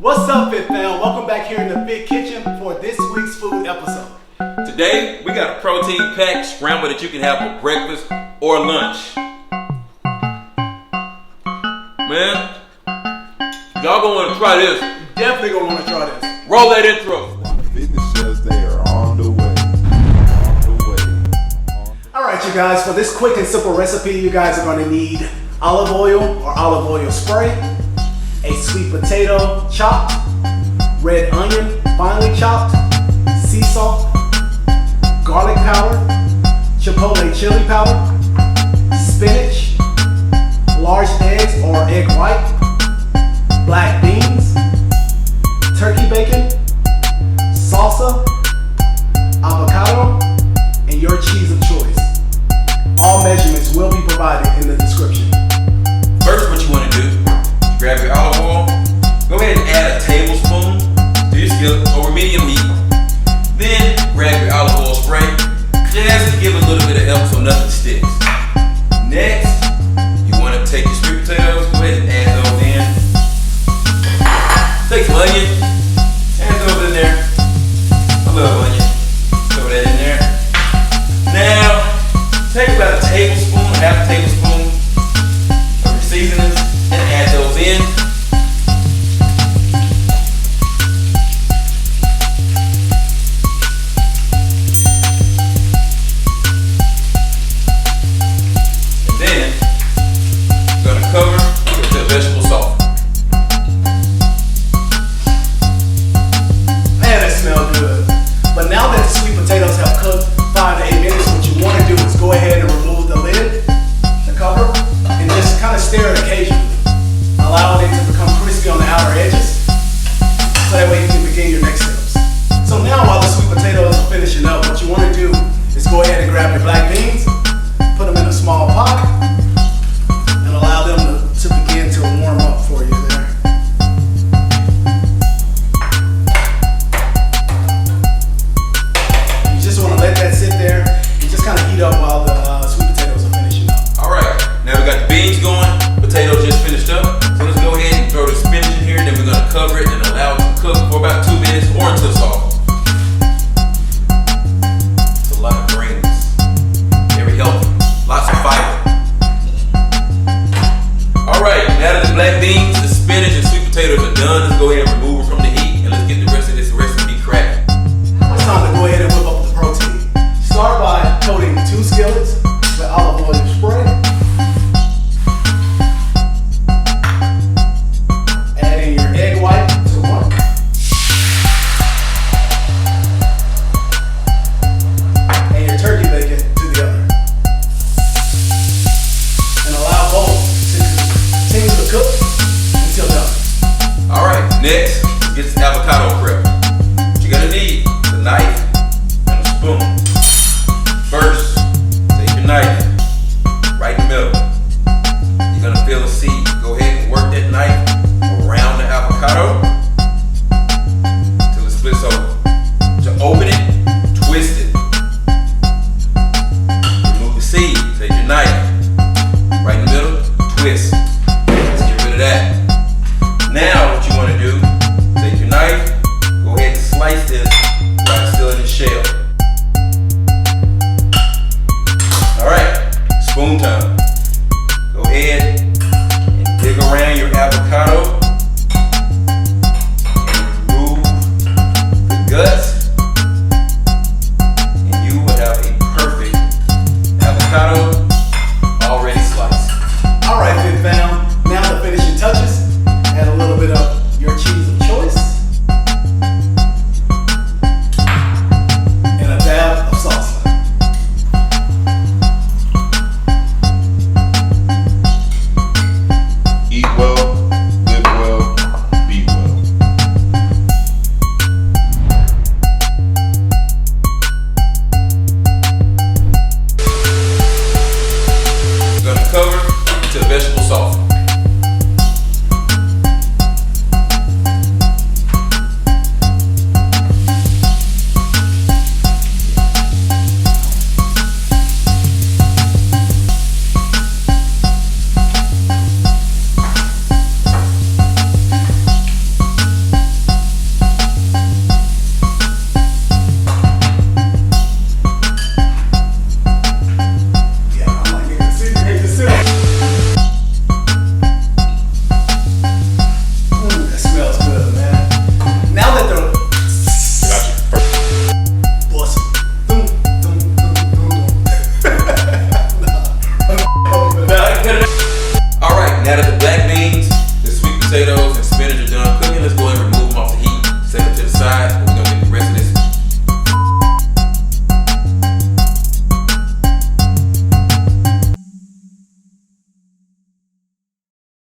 What's up, Fit Fam? Welcome back here in the Fit Kitchen for this week's food episode. Today, we got a protein-packed scramble that you can have for breakfast or lunch. Man, y'all gonna wanna try this. Definitely gonna wanna try this. Roll that intro. Fitness says they are on the way. Alright, you guys, for this quick and simple recipe, you guys are gonna need olive oil or olive oil spray, a sweet potato chopped, red onion finely chopped, sea salt, garlic powder, chipotle chili powder, spinach, large eggs or egg white, black beans, turkey bacon, salsa, avocado, and your cheese of choice. All measurements will be provided in the description. First, what you wanna do, grab your olive oil, go ahead and add a tablespoon to your skillet over medium heat. Then, grab your olive oil spray, just to give a little bit of help so nothing sticks. Next, you wanna take your sweet potatoes, go ahead and add those in. Take some onion, add those in there. I love onion. Throw that in there. Now, take about a tablespoon, half a tablespoon of your seasonings and add those in. And then, I'm gonna cover with the vegetable salt. Man, that smells good. But now that the sweet potatoes have cooked 5 to 8 minutes, what you want to do is go ahead and remove the lid, the cover, and just kind of stir it occasionally, allowing it to become crispy on the outer edges, so that way you can begin your next steps. So now while the sweet potatoes are finishing up, what you want to do is go ahead and grab your black beans, put them in a small pot, and allow them to begin to warm up for you there. You just want to let that sit there and just kind of heat up while the sweet potatoes are finishing up. Alright, now we got the beans going, potatoes just finished up. So let's go ahead and throw the spinach in here, then we're gonna cover it and allow it to cook for about 2 minutes or until soft. It's a lot of greens. Very healthy. Lots of fiber. Alright, now that the black beans, the spinach, and sweet potatoes are done, let's go ahead and remove them from the heat and let's get the rest of this recipe cracking. It's time to go ahead and whip up the protein. Start by coating 2 skillets with olive oil spray. Adding your egg white to one. And your turkey bacon to the other. And allow both to continue to cook until done. Alright, next, get this avocado.